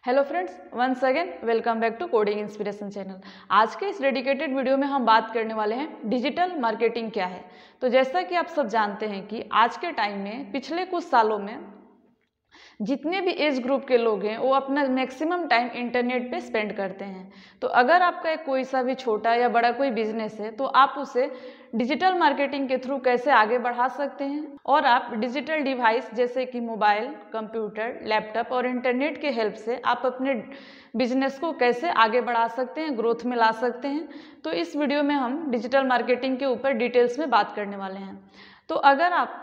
Hello friends, once again welcome back to coding inspiration channel. आज के इस dedicated video में हम बात करने वाले हैं डिजिटल मार्केटिंग क्या है। तो जैसा कि आप सब जानते हैं कि आज के टाइम में पिछले कुछ सालों में जितने भी एज ग्रुप के लोग हैं वो अपना मैक्सिमम टाइम इंटरनेट पे स्पेंड करते हैं। तो अगर आपका कोई सा भी छोटा या बड़ा कोई बिजनेस है तो आप उसे डिजिटल मार्केटिंग के थ्रू कैसे आगे बढ़ा सकते हैं और आप डिजिटल डिवाइस जैसे कि मोबाइल, कंप्यूटर, लैपटॉप और इंटरनेट के हेल्प से आप अपने बिजनेस को कैसे आगे बढ़ा सकते हैं, ग्रोथ में ला सकते हैं। तो इस वीडियो में हम डिजिटल मार्केटिंग के ऊपर डिटेल्स में बात करने वाले हैं। तो अगर आप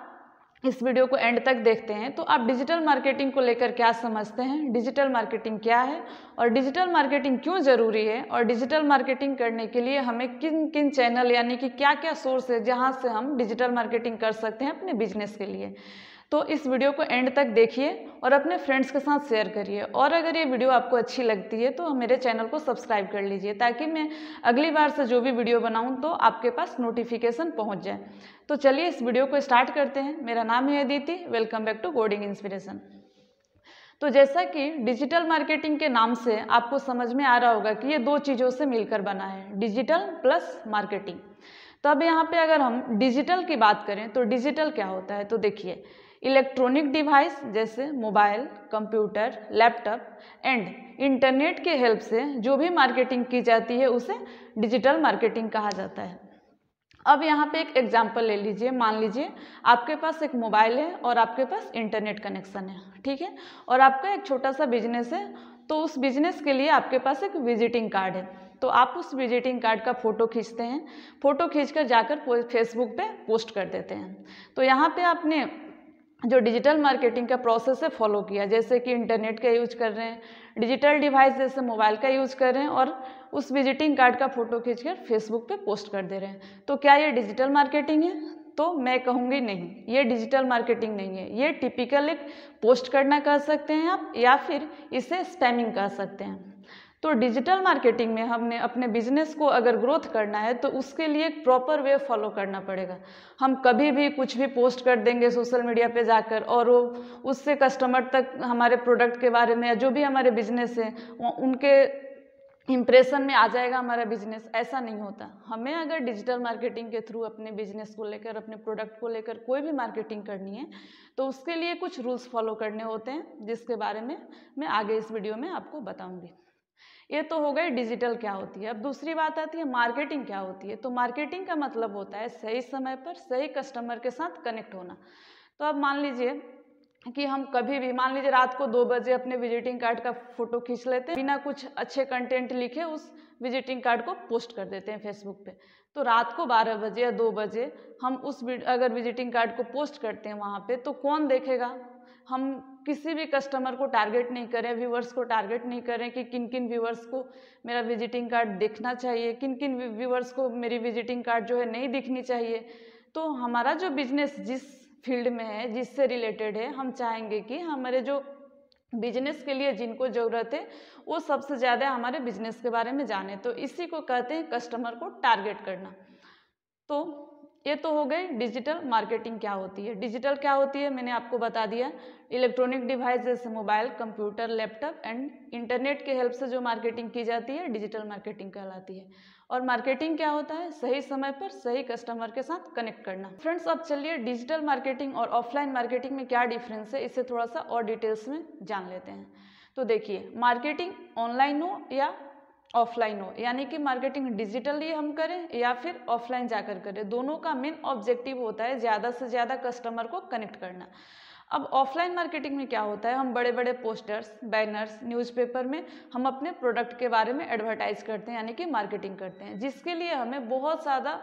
इस वीडियो को एंड तक देखते हैं तो आप डिजिटल मार्केटिंग को लेकर क्या समझते हैं, डिजिटल मार्केटिंग क्या है और डिजिटल मार्केटिंग क्यों ज़रूरी है और डिजिटल मार्केटिंग करने के लिए हमें किन किन चैनल यानी कि क्या क्या सोर्स है जहां से हम डिजिटल मार्केटिंग कर सकते हैं अपने बिजनेस के लिए। तो इस वीडियो को एंड तक देखिए और अपने फ्रेंड्स के साथ शेयर करिए। और अगर ये वीडियो आपको अच्छी लगती है तो मेरे चैनल को सब्सक्राइब कर लीजिए ताकि मैं अगली बार से जो भी वीडियो बनाऊं तो आपके पास नोटिफिकेशन पहुंच जाए। तो चलिए इस वीडियो को स्टार्ट करते हैं। मेरा नाम है Aditi, welcome back to coding inspiration. तो जैसा कि डिजिटल मार्केटिंग के नाम से आपको समझ में आ रहा होगा कि ये दो चीज़ों से मिलकर बना है, डिजिटल प्लस मार्केटिंग। तो अब यहाँ पे अगर हम डिजिटल की बात करें तो डिजिटल क्या होता है, तो देखिए इलेक्ट्रॉनिक डिवाइस जैसे mobile, computer, laptop and internet के हेल्प से जो भी मार्केटिंग की जाती है उसे डिजिटल मार्केटिंग कहा जाता है। अब यहाँ पे एक एग्जाम्पल ले लीजिए, मान लीजिए आपके पास एक मोबाइल है और आपके पास इंटरनेट कनेक्शन है, ठीक है, और आपका एक छोटा सा बिजनेस है। तो उस बिजनेस के लिए आपके पास एक विजिटिंग कार्ड है। तो आप उस विजिटिंग कार्ड का फोटो खींचते हैं, फोटो खींचकर जाकर फेसबुक पे पोस्ट कर देते हैं। तो यहाँ पे आपने जो डिजिटल मार्केटिंग का प्रोसेस है फॉलो किया, जैसे कि इंटरनेट का यूज कर रहे हैं, डिजिटल डिवाइस जैसे मोबाइल का यूज कर रहे हैं और उस विजिटिंग कार्ड का फोटो खींचकर फेसबुक पे पोस्ट कर दे रहे हैं। तो क्या ये डिजिटल मार्केटिंग है? तो मैं कहूँगी नहीं, ये डिजिटल मार्केटिंग नहीं है। ये टिपिकल एक पोस्ट करना कह सकते हैं आप, या फिर इसे स्पैमिंग कह सकते हैं। तो डिजिटल मार्केटिंग में हमने अपने बिजनेस को अगर ग्रोथ करना है तो उसके लिए एक प्रॉपर वे फॉलो करना पड़ेगा। हम कभी भी कुछ भी पोस्ट कर देंगे सोशल मीडिया पे जाकर और वो उससे कस्टमर तक हमारे प्रोडक्ट के बारे में या जो भी हमारे बिजनेस है उनके इम्प्रेशन में आ जाएगा हमारा बिजनेस, ऐसा नहीं होता। हमें अगर डिजिटल मार्केटिंग के थ्रू अपने बिजनेस को लेकर, अपने प्रोडक्ट को लेकर कोई भी मार्केटिंग करनी है तो उसके लिए कुछ रूल्स फॉलो करने होते हैं, जिसके बारे में मैं आगे इस वीडियो में आपको बताऊंगी। ये तो हो गई डिजिटल क्या होती है। अब दूसरी बात आती है मार्केटिंग क्या होती है। तो मार्केटिंग का मतलब होता है सही समय पर सही कस्टमर के साथ कनेक्ट होना। तो अब मान लीजिए कि हम कभी भी, मान लीजिए रात को 2 बजे अपने विजिटिंग कार्ड का फोटो खींच लेते हैं, बिना कुछ अच्छे कंटेंट लिखे उस विजिटिंग कार्ड को पोस्ट कर देते हैं फेसबुक पे। तो रात को 12 बजे या 2 बजे हम अगर विजिटिंग कार्ड को पोस्ट करते हैं वहाँ पे, तो कौन देखेगा? हम किसी भी कस्टमर को टारगेट नहीं करें, व्यूवर्स को टारगेट नहीं करें कि किन किन व्यूवर्स को मेरा विजिटिंग कार्ड देखना चाहिए, किन किन व्यूवर्स को मेरी विजिटिंग कार्ड जो है नहीं दिखनी चाहिए। तो हमारा जो बिजनेस जिस फील्ड में है, जिससे रिलेटेड है, हम चाहेंगे कि हमारे जो बिजनेस के लिए जिनको ज़रूरत है वो सबसे ज़्यादा हमारे बिजनेस के बारे में जाने। तो इसी को कहते हैं कस्टमर को टारगेट करना। तो ये तो हो गई डिजिटल मार्केटिंग क्या होती है। डिजिटल क्या होती है मैंने आपको बता दिया, इलेक्ट्रॉनिक डिवाइस जैसे mobile, computer, laptop and internet के हेल्प से जो मार्केटिंग की जाती है डिजिटल मार्केटिंग कहलाती है। और मार्केटिंग क्या होता है? सही समय पर सही कस्टमर के साथ कनेक्ट करना। फ्रेंड्स, अब चलिए डिजिटल मार्केटिंग और ऑफलाइन मार्केटिंग में क्या डिफरेंस है इसे थोड़ा सा और डिटेल्स में जान लेते हैं। तो देखिए, मार्केटिंग ऑनलाइन हो या ऑफलाइन हो, यानी कि मार्केटिंग डिजिटली हम करें या फिर ऑफलाइन जाकर करें, दोनों का मेन ऑब्जेक्टिव होता है ज़्यादा से ज़्यादा कस्टमर को कनेक्ट करना। अब ऑफलाइन मार्केटिंग में क्या होता है, हम बड़े बड़े पोस्टर्स, बैनर्स, न्यूज़पेपर में हम अपने प्रोडक्ट के बारे में एडवर्टाइज करते हैं, यानी कि मार्केटिंग करते हैं, जिसके लिए हमें बहुत ज़्यादा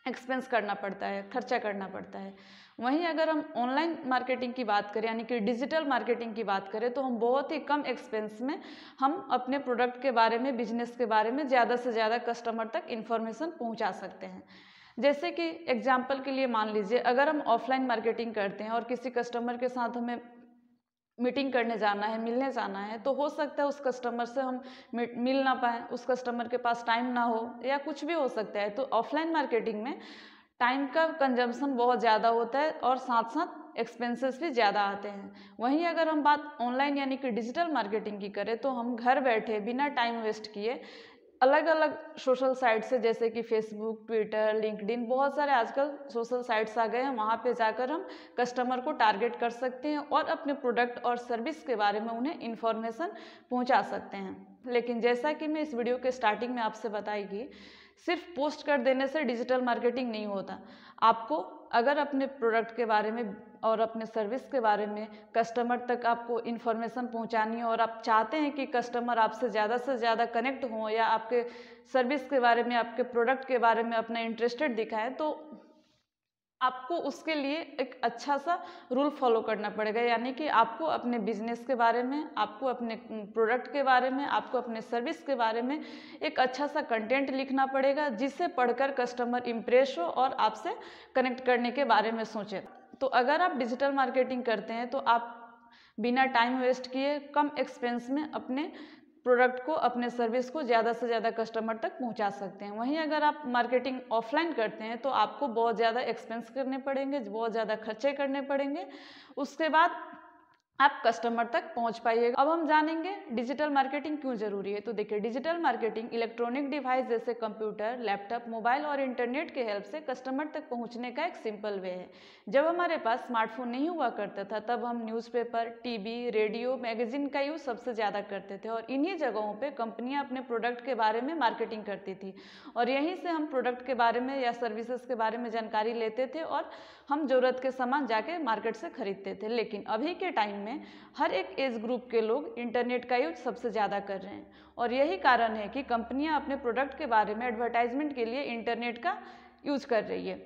एक्सपेंस करना पड़ता है, खर्चा करना पड़ता है। वहीं अगर हम ऑनलाइन मार्केटिंग की बात करें, यानी कि डिजिटल मार्केटिंग की बात करें, तो हम बहुत ही कम एक्सपेंस में हम अपने प्रोडक्ट के बारे में, बिजनेस के बारे में ज़्यादा से ज़्यादा कस्टमर तक इन्फॉर्मेशन पहुंचा सकते हैं। जैसे कि एग्जाम्पल के लिए मान लीजिए, अगर हम ऑफलाइन मार्केटिंग करते हैं और किसी कस्टमर के साथ हमें मीटिंग करने जाना है, मिलने जाना है, तो हो सकता है उस कस्टमर से हम मिल ना पाएँ, उस कस्टमर के पास टाइम ना हो या कुछ भी हो सकता है। तो ऑफलाइन मार्केटिंग में टाइम का कंजम्पशन बहुत ज़्यादा होता है और साथ साथ एक्सपेंसेस भी ज़्यादा आते हैं। वहीं अगर हम बात ऑनलाइन यानी कि डिजिटल मार्केटिंग की करें तो हम घर बैठे बिना टाइम वेस्ट किए अलग अलग सोशल साइट से, जैसे कि फेसबुक, ट्विटर, लिंक्डइन, बहुत सारे आजकल सोशल साइट्स आ गए हैं, वहाँ पे जाकर हम कस्टमर को टारगेट कर सकते हैं और अपने प्रोडक्ट और सर्विस के बारे में उन्हें इन्फॉर्मेशन पहुँचा सकते हैं। लेकिन जैसा कि मैं इस वीडियो के स्टार्टिंग में आपसे बताई कि सिर्फ पोस्ट कर देने से डिजिटल मार्केटिंग नहीं होता। आपको अगर अपने प्रोडक्ट के बारे में और अपने सर्विस के बारे में कस्टमर तक आपको इन्फॉर्मेशन पहुंचानी है और आप चाहते हैं कि कस्टमर आपसे से ज़्यादा कनेक्ट हों या आपके सर्विस के बारे में, आपके प्रोडक्ट के बारे में अपना इंटरेस्टेड दिखाएं, तो आपको उसके लिए एक अच्छा सा रूल फॉलो करना पड़ेगा। यानी कि आपको अपने बिजनेस के बारे में, आपको अपने प्रोडक्ट के बारे में, आपको अपने सर्विस के बारे में एक अच्छा सा कंटेंट लिखना पड़ेगा, जिसे पढ़कर कस्टमर इम्प्रेस हो और आपसे कनेक्ट करने के बारे में सोचे। तो अगर आप डिजिटल मार्केटिंग करते हैं तो आप बिना टाइम वेस्ट किए कम एक्सपेंस में अपने प्रोडक्ट को, अपने सर्विस को ज़्यादा से ज़्यादा कस्टमर तक पहुंचा सकते हैं। वहीं अगर आप मार्केटिंग ऑफलाइन करते हैं तो आपको बहुत ज़्यादा एक्सपेंस करने पड़ेंगे, बहुत ज़्यादा खर्चे करने पड़ेंगे, उसके बाद आप कस्टमर तक पहुंच पाइएगा। अब हम जानेंगे डिजिटल मार्केटिंग क्यों जरूरी है। तो देखिए, डिजिटल मार्केटिंग इलेक्ट्रॉनिक डिवाइस जैसे कंप्यूटर, लैपटॉप, मोबाइल और इंटरनेट के हेल्प से कस्टमर तक पहुंचने का एक सिंपल वे है। जब हमारे पास स्मार्टफोन नहीं हुआ करता था तब हम न्यूज़पेपर, टीवी, रेडियो, मैगजीन का यूज सबसे ज़्यादा करते थे और इन्हीं जगहों पर कंपनियाँ अपने प्रोडक्ट के बारे में मार्केटिंग करती थी और यहीं से हम प्रोडक्ट के बारे में या सर्विसेज के बारे में जानकारी लेते थे और हम ज़रूरत के सामान जाके मार्केट से खरीदते थे। लेकिन अभी के टाइम में हर एक एज ग्रुप के लोग इंटरनेट का यूज सबसे ज़्यादा कर रहे हैं और यही कारण है कि कंपनियां अपने प्रोडक्ट के बारे में एडवर्टाइजमेंट के लिए इंटरनेट का यूज कर रही है।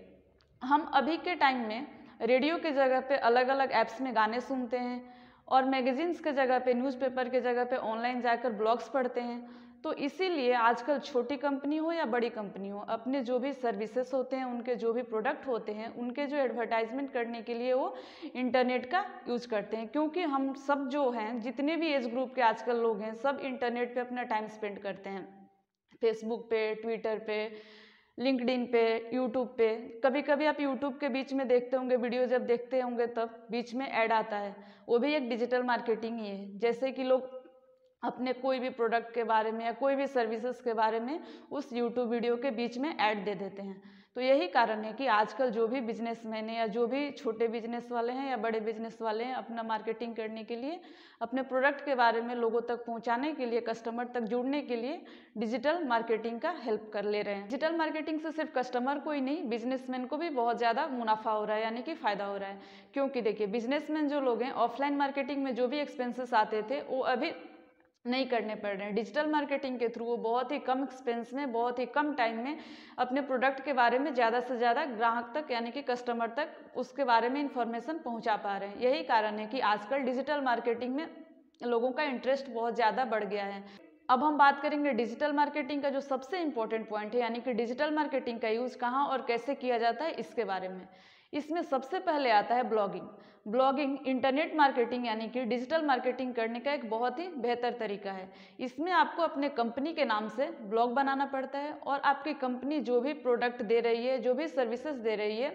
हम अभी के टाइम में रेडियो की जगह पे अलग अलग ऐप्स में गाने सुनते हैं और मैगजीन्स के जगह पे, न्यूज़पेपर के जगह पे ऑनलाइन जाकर ब्लॉग्स पढ़ते हैं। तो इसीलिए आजकल छोटी कंपनी हो या बड़ी कंपनी हो, अपने जो भी सर्विसेज होते हैं, उनके जो भी प्रोडक्ट होते हैं, उनके जो एडवर्टाइजमेंट करने के लिए वो इंटरनेट का यूज करते हैं। क्योंकि हम सब जो हैं, जितने भी एज ग्रुप के आजकल लोग हैं, सब इंटरनेट पे अपना टाइम स्पेंड करते हैं। फेसबुक पे, ट्विटर पे, लिंक्डइन पे, यूट्यूब पे। कभी कभी आप यूट्यूब के बीच में देखते होंगे, वीडियो जब देखते होंगे तब बीच में ऐड आता है, वो भी एक डिजिटल मार्केटिंग ही है। जैसे कि लोग अपने कोई भी प्रोडक्ट के बारे में या कोई भी सर्विसेज के बारे में उस यूट्यूब वीडियो के बीच में ऐड दे देते हैं। तो यही कारण है कि आजकल जो भी बिजनेसमैन है या जो भी छोटे बिजनेस वाले हैं या बड़े बिजनेस वाले हैं, अपना मार्केटिंग करने के लिए, अपने प्रोडक्ट के बारे में लोगों तक पहुंचाने के लिए, कस्टमर तक जुड़ने के लिए डिजिटल मार्केटिंग का हेल्प कर ले रहे हैं। डिजिटल मार्केटिंग से सिर्फ कस्टमर को ही नहीं, बिजनेसमैन को भी बहुत ज़्यादा मुनाफा हो रहा है, यानी कि फ़ायदा हो रहा है। क्योंकि देखिए, बिजनेसमैन जो लोग हैं, ऑफलाइन मार्केटिंग में जो भी एक्सपेंसेस आते थे वो अभी नहीं करने पड़ रहे हैं। डिजिटल मार्केटिंग के थ्रू वो बहुत ही कम एक्सपेंस में, बहुत ही कम टाइम में अपने प्रोडक्ट के बारे में ज़्यादा से ज़्यादा ग्राहक तक, यानी कि कस्टमर तक उसके बारे में इंफॉर्मेशन पहुंचा पा रहे हैं। यही कारण है कि आजकल डिजिटल मार्केटिंग में लोगों का इंटरेस्ट बहुत ज़्यादा बढ़ गया है। अब हम बात करेंगे डिजिटल मार्केटिंग का जो सबसे इम्पोर्टेंट पॉइंट है, यानी कि डिजिटल मार्केटिंग का यूज़ कहाँ और कैसे किया जाता है, इसके बारे में। इसमें सबसे पहले आता है ब्लॉगिंग। ब्लॉगिंग इंटरनेट मार्केटिंग यानी कि डिजिटल मार्केटिंग करने का एक बहुत ही बेहतर तरीका है। इसमें आपको अपने कंपनी के नाम से ब्लॉग बनाना पड़ता है और आपकी कंपनी जो भी प्रोडक्ट दे रही है, जो भी सर्विसेज दे रही है,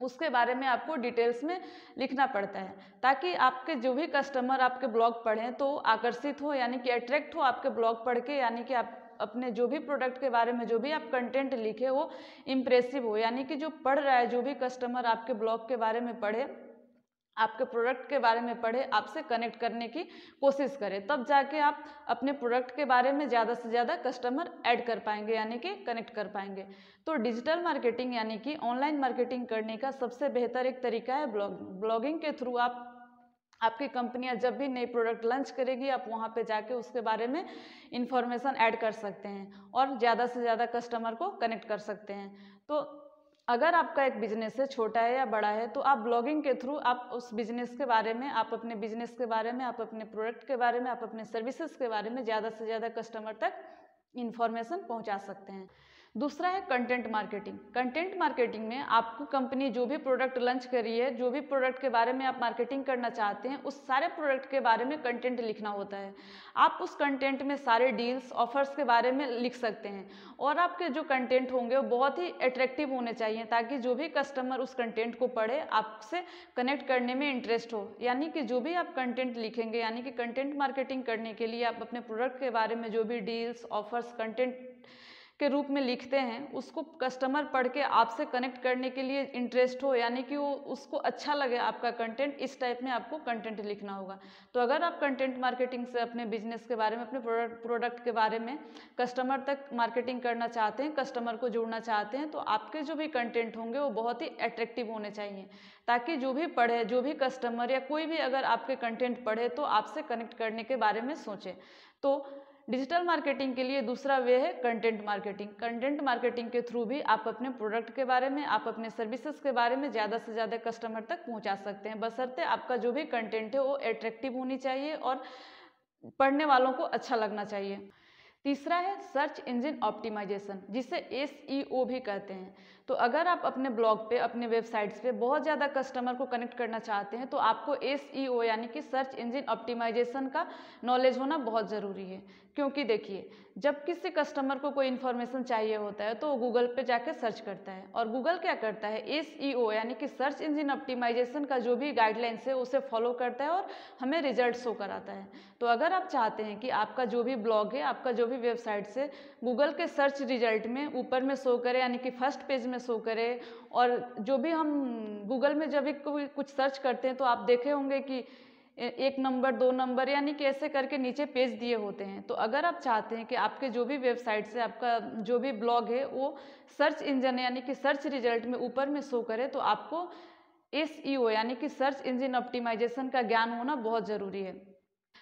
उसके बारे में आपको डिटेल्स में लिखना पड़ता है, ताकि आपके जो भी कस्टमर आपके ब्लॉग पढ़ें तो आकर्षित हो, यानी कि अट्रैक्ट हो आपके ब्लॉग पढ़ के, यानी कि आप अपने जो भी प्रोडक्ट के बारे में जो भी आप कंटेंट लिखे वो इम्प्रेसिव हो, यानी कि जो पढ़ रहा है, जो भी कस्टमर आपके ब्लॉग के बारे में पढ़े, आपके प्रोडक्ट के बारे में पढ़े, आपसे कनेक्ट करने की कोशिश करें, तब जाके आप अपने प्रोडक्ट के बारे में ज़्यादा से ज़्यादा कस्टमर ऐड कर पाएंगे, यानी कि कनेक्ट कर पाएंगे। तो डिजिटल मार्केटिंग यानी कि ऑनलाइन मार्केटिंग करने का सबसे बेहतर एक तरीका है ब्लॉगिंग। ब्लॉगिंग के थ्रू आपकी कंपनियां जब भी नई प्रोडक्ट लॉन्च करेगी, आप वहां पे जाके उसके बारे में इंफॉर्मेशन ऐड कर सकते हैं और ज़्यादा से ज़्यादा कस्टमर को कनेक्ट कर सकते हैं। तो अगर आपका एक बिजनेस है, छोटा है या बड़ा है, तो आप ब्लॉगिंग के थ्रू आप उस बिजनेस के बारे में, आप अपने बिजनेस के बारे में, आप अपने प्रोडक्ट के बारे में, आप अपने सर्विसेज के बारे में ज़्यादा से ज़्यादा कस्टमर तक इंफॉर्मेशन पहुंचा सकते हैं। दूसरा है कंटेंट मार्केटिंग। कंटेंट मार्केटिंग में आपको कंपनी जो भी प्रोडक्ट लॉन्च करी है, जो भी प्रोडक्ट के बारे में आप मार्केटिंग करना चाहते हैं, उस सारे प्रोडक्ट के बारे में कंटेंट लिखना होता है। आप उस कंटेंट में सारे डील्स, ऑफर्स के बारे में लिख सकते हैं और आपके जो कंटेंट होंगे वो बहुत ही अट्रैक्टिव होने चाहिए, ताकि जो भी कस्टमर उस कंटेंट को पढ़े आपसे कनेक्ट करने में इंटरेस्ट हो। यानी कि जो भी आप कंटेंट लिखेंगे, यानी कि कंटेंट मार्केटिंग करने के लिए आप अपने प्रोडक्ट के बारे में जो भी डील्स, ऑफर्स कंटेंट के रूप में लिखते हैं, उसको कस्टमर पढ़ के आपसे कनेक्ट करने के लिए इंटरेस्ट हो, यानी कि वो उसको अच्छा लगे आपका कंटेंट, इस टाइप में आपको कंटेंट लिखना होगा। तो अगर आप कंटेंट मार्केटिंग से अपने बिजनेस के बारे में, अपने प्रोडक्ट के बारे में कस्टमर तक मार्केटिंग करना चाहते हैं, कस्टमर को जोड़ना चाहते हैं, तो आपके जो भी कंटेंट होंगे वो बहुत ही अट्रैक्टिव होने चाहिए, ताकि जो भी पढ़े, जो भी कस्टमर या कोई भी अगर आपके कंटेंट पढ़े तो आपसे कनेक्ट करने के बारे में सोचे। तो डिजिटल मार्केटिंग के लिए दूसरा वे है कंटेंट मार्केटिंग। कंटेंट मार्केटिंग के थ्रू भी आप अपने प्रोडक्ट के बारे में, आप अपने सर्विसेज के बारे में ज़्यादा से ज़्यादा कस्टमर तक पहुंचा सकते हैं, बशर्ते आपका जो भी कंटेंट है वो अट्रैक्टिव होनी चाहिए और पढ़ने वालों को अच्छा लगना चाहिए। तीसरा है सर्च इंजन ऑप्टिमाइजेशन, जिसे SEO भी कहते हैं। तो अगर आप अपने ब्लॉग पे, अपने वेबसाइट्स पे बहुत ज़्यादा कस्टमर को कनेक्ट करना चाहते हैं, तो आपको SEO यानी कि सर्च इंजन ऑप्टिमाइजेशन का नॉलेज होना बहुत ज़रूरी है। क्योंकि देखिए, जब किसी कस्टमर को कोई इन्फॉर्मेशन चाहिए होता है तो वो गूगल पे जाके सर्च करता है, और गूगल क्या करता है, SEO यानी कि सर्च इंजन ऑप्टिमाइजेशन का जो भी गाइडलाइंस है उसे फॉलो करता है और हमें रिजल्ट शो कराता है। तो अगर आप चाहते हैं कि आपका जो भी ब्लॉग है, आपका जो भी वेबसाइट से गूगल के सर्च रिजल्ट में ऊपर में शो करे, यानी कि फर्स्ट पेज में शो करे, और जो भी हम गूगल में जब भी कोई कुछ सर्च करते हैं तो आप देखे होंगे कि 1 नंबर, 2 नंबर, यानी कि ऐसे करके नीचे पेज दिए होते हैं। तो अगर आप चाहते हैं कि आपके जो भी वेबसाइट से आपका जो भी ब्लॉग है वो सर्च इंजन यानी कि सर्च रिजल्ट में ऊपर में शो करे, तो आपको SEO यानी कि सर्च इंजन ऑप्टिमाइजेशन का ज्ञान होना बहुत ज़रूरी है।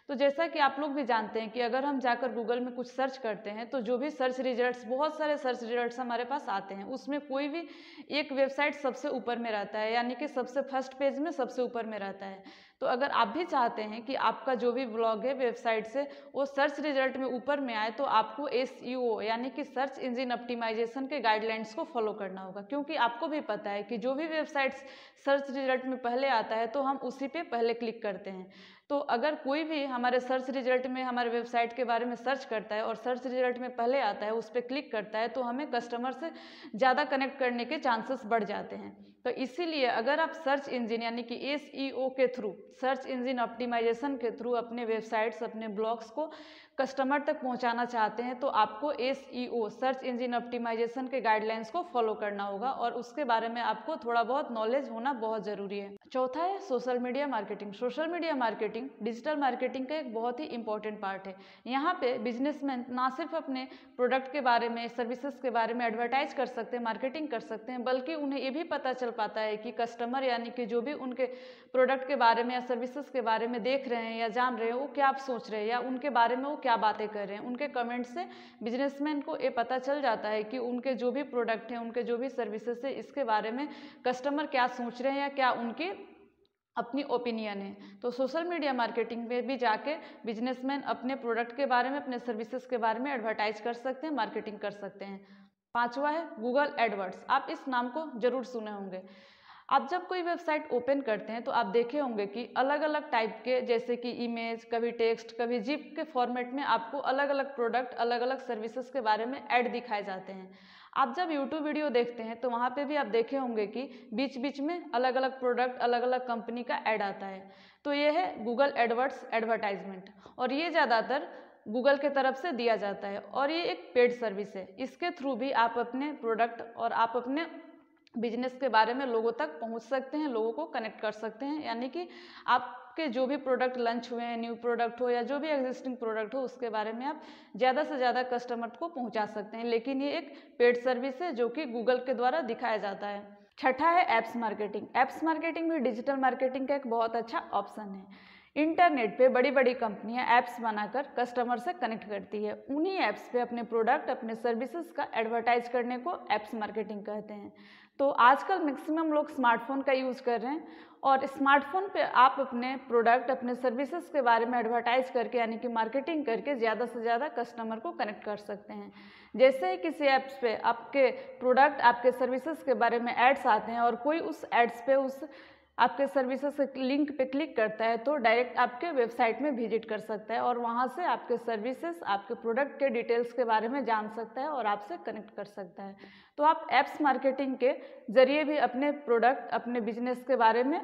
तो जैसा कि आप लोग भी जानते हैं कि अगर हम जाकर गूगल में कुछ सर्च करते हैं तो जो भी सर्च रिजल्ट्स, बहुत सारे सर्च रिजल्ट्स हमारे पास आते हैं, उसमें कोई भी एक वेबसाइट सबसे ऊपर में रहता है, यानी कि सबसे फर्स्ट पेज में सबसे ऊपर में रहता है। तो अगर आप भी चाहते हैं कि आपका जो भी ब्लॉग है वेबसाइट से वो सर्च रिजल्ट में ऊपर में आए, तो आपको SEO यानी कि सर्च इंजन ऑप्टिमाइजेशन के गाइडलाइंस को फॉलो करना होगा। क्योंकि आपको भी पता है कि जो भी वेबसाइट्स सर्च रिजल्ट में पहले आता है तो हम उसी पे पहले क्लिक करते हैं। तो अगर कोई भी हमारे सर्च रिजल्ट में हमारे वेबसाइट के बारे में सर्च करता है और सर्च रिजल्ट में पहले आता है, उस पर क्लिक करता है, तो हमें कस्टमर से ज़्यादा कनेक्ट करने के चांसेस बढ़ जाते हैं। तो इसीलिए अगर आप सर्च इंजन यानी कि SEO के थ्रू, सर्च इंजन ऑप्टिमाइजेशन के थ्रू अपने वेबसाइट्स, अपने ब्लॉग्स को कस्टमर तक पहुंचाना चाहते हैं, तो आपको SEO सर्च इंजन ऑप्टिमाइजेशन के गाइडलाइंस को फॉलो करना होगा और उसके बारे में आपको थोड़ा बहुत नॉलेज होना बहुत ज़रूरी है। चौथा है social media marketing. Social media marketing digital marketing का एक बहुत ही इंपॉर्टेंट पार्ट है। यहाँ पे बिजनेसमैन ना सिर्फ अपने प्रोडक्ट के बारे में, सर्विसेज के बारे में एडवर्टाइज कर सकते हैं, मार्केटिंग कर सकते हैं, बल्कि उन्हें ये भी पता चल पाता है कि कस्टमर यानी कि जो भी उनके प्रोडक्ट के बारे में या सर्विसेज के बारे में देख रहे हैं या जान रहे हैं, वो क्या आप सोच रहे हैं या उनके बारे में वो क्या बातें कर रहे हैं। उनके कमेंट से बिजनेसमैन को ये पता चल जाता है कि उनके जो भी प्रोडक्ट हैं, उनके जो भी सर्विसेज है, इसके बारे में कस्टमर क्या सोच रहे हैं या क्या उनकी अपनी ओपिनियन है। तो सोशल मीडिया मार्केटिंग में भी जाके बिजनेसमैन अपने प्रोडक्ट के बारे में, अपने सर्विसेज के बारे में एडवर्टाइज कर सकते हैं, मार्केटिंग कर सकते हैं। पांचवा है गूगल एडवर्ड्स। आप इस नाम को जरूर सुने होंगे। आप जब कोई वेबसाइट ओपन करते हैं तो आप देखे होंगे कि अलग अलग टाइप के, जैसे कि इमेज, कभी टेक्स्ट, कभी जिप के फॉर्मेट में आपको अलग अलग प्रोडक्ट, अलग अलग सर्विसेज के बारे में ऐड दिखाए जाते हैं। आप जब YouTube वीडियो देखते हैं तो वहाँ पे भी आप देखे होंगे कि बीच बीच में अलग अलग प्रोडक्ट, अलग अलग कंपनी का ऐड आता है। तो ये है गूगल एडवर्ड्स एडवर्टाइजमेंट, और ये ज़्यादातर गूगल के तरफ से दिया जाता है और ये एक पेड सर्विस है। इसके थ्रू भी आप अपने प्रोडक्ट और आप अपने बिजनेस के बारे में लोगों तक पहुंच सकते हैं, लोगों को कनेक्ट कर सकते हैं। यानी कि आपके जो भी प्रोडक्ट लॉन्च हुए हैं, न्यू प्रोडक्ट हो या जो भी एग्जिस्टिंग प्रोडक्ट हो, उसके बारे में आप ज़्यादा से ज़्यादा कस्टमर को पहुंचा सकते हैं। लेकिन ये एक पेड सर्विस है जो कि गूगल के द्वारा दिखाया जाता है। छठा है एप्स मार्केटिंग। एप्स मार्केटिंग भी डिजिटल मार्केटिंग का एक बहुत अच्छा ऑप्शन है। इंटरनेट पे बड़ी बड़ी कंपनियां ऐप्स बनाकर कस्टमर से कनेक्ट करती है। उन्हीं ऐप्स पे अपने प्रोडक्ट, अपने सर्विसेज का एडवर्टाइज करने को एप्स मार्केटिंग कहते हैं। तो आजकल मैक्सिमम लोग स्मार्टफोन का यूज़ कर रहे हैं और स्मार्टफोन पे आप अपने प्रोडक्ट, अपने सर्विसेज के बारे में एडवर्टाइज करके यानी कि मार्केटिंग करके ज़्यादा से ज़्यादा कस्टमर को कनेक्ट कर सकते हैं। जैसे ही किसी ऐप्स पे आपके प्रोडक्ट, आपके सर्विसेज के बारे में एड्स आते हैं और कोई उस एड्स पे उस आपके सर्विसेज के लिंक पे क्लिक करता है तो डायरेक्ट आपके वेबसाइट में विजिट कर सकता है और वहाँ से आपके सर्विसेज, आपके प्रोडक्ट के डिटेल्स के बारे में जान सकता है और आपसे कनेक्ट कर सकता है। तो आप एप्स मार्केटिंग के ज़रिए भी अपने प्रोडक्ट, अपने बिजनेस के बारे में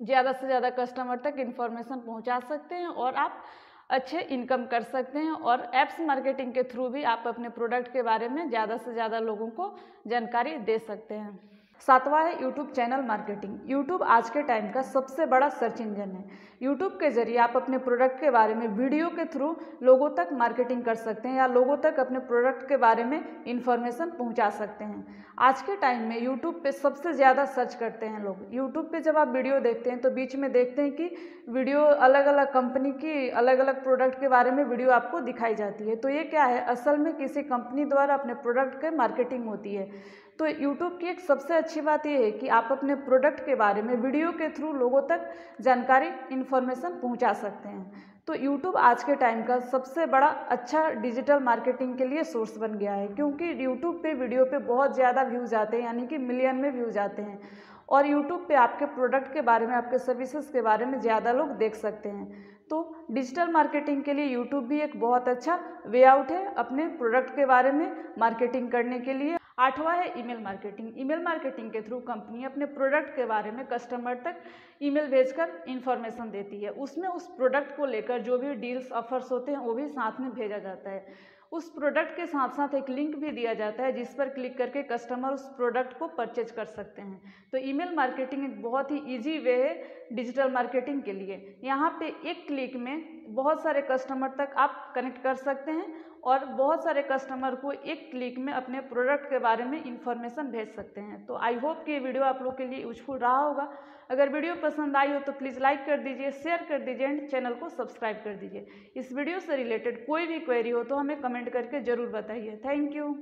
ज़्यादा से ज़्यादा कस्टमर तक इन्फॉर्मेशन पहुँचा सकते हैं और आप अच्छे इनकम कर सकते हैं। और एप्स मार्केटिंग के थ्रू भी आप अपने प्रोडक्ट के बारे में ज़्यादा से ज़्यादा लोगों को जानकारी दे सकते हैं। सातवां है यूट्यूब चैनल मार्केटिंग। यूट्यूब आज के टाइम का सबसे बड़ा सर्च इंजन है। यूट्यूब के जरिए आप अपने प्रोडक्ट के बारे में वीडियो के थ्रू लोगों तक मार्केटिंग कर सकते हैं या लोगों तक अपने प्रोडक्ट के बारे में इंफॉर्मेशन पहुंचा सकते हैं। आज के टाइम में यूट्यूब पे सबसे ज़्यादा सर्च करते हैं लोग। यूट्यूब पे जब आप वीडियो देखते हैं तो बीच में देखते हैं कि वीडियो अलग अलग कंपनी की अलग अलग प्रोडक्ट के बारे में वीडियो आपको दिखाई जाती है। तो ये क्या है, असल में किसी कंपनी द्वारा अपने प्रोडक्ट की मार्केटिंग होती है। तो यूट्यूब की एक सबसे अच्छी बात यह है कि आप अपने प्रोडक्ट के बारे में वीडियो के थ्रू लोगों तक जानकारी, इन्फॉर्मेशन पहुंचा सकते हैं। तो यूट्यूब आज के टाइम का सबसे बड़ा अच्छा डिजिटल मार्केटिंग के लिए सोर्स बन गया है, क्योंकि यूट्यूब पे वीडियो पे बहुत ज़्यादा व्यूज़ आते हैं, यानी कि मिलियन में व्यूज़ आते हैं और यूट्यूब पे आपके प्रोडक्ट के बारे में, आपके सर्विसेज के बारे में ज़्यादा लोग देख सकते हैं। तो डिजिटल मार्केटिंग के लिए यूट्यूब भी एक बहुत अच्छा वे आउट है अपने प्रोडक्ट के बारे में मार्केटिंग करने के लिए। आठवां है ईमेल मार्केटिंग। ईमेल मार्केटिंग के थ्रू कंपनी अपने प्रोडक्ट के बारे में कस्टमर तक ईमेल भेजकर इंफॉर्मेशन देती है। उसमें उस प्रोडक्ट को लेकर जो भी डील्स, ऑफर्स होते हैं वो भी साथ में भेजा जाता है। उस प्रोडक्ट के साथ साथ एक लिंक भी दिया जाता है जिस पर क्लिक करके कस्टमर उस प्रोडक्ट को परचेज कर सकते हैं। तो ईमेल मार्केटिंग एक बहुत ही ईजी वे है डिजिटल मार्केटिंग के लिए। यहाँ पे एक क्लिक में बहुत सारे कस्टमर तक आप कनेक्ट कर सकते हैं और बहुत सारे कस्टमर को एक क्लिक में अपने प्रोडक्ट के बारे में इंफॉर्मेशन भेज सकते हैं। तो आई होप कि ये वीडियो आप लोग के लिए यूजफुल रहा होगा। अगर वीडियो पसंद आई हो तो प्लीज़ लाइक कर दीजिए, शेयर कर दीजिए एंड चैनल को सब्सक्राइब कर दीजिए। इस वीडियो से रिलेटेड कोई भी क्वेरी हो तो हमें कमेंट करके ज़रूर बताइए। Thank you.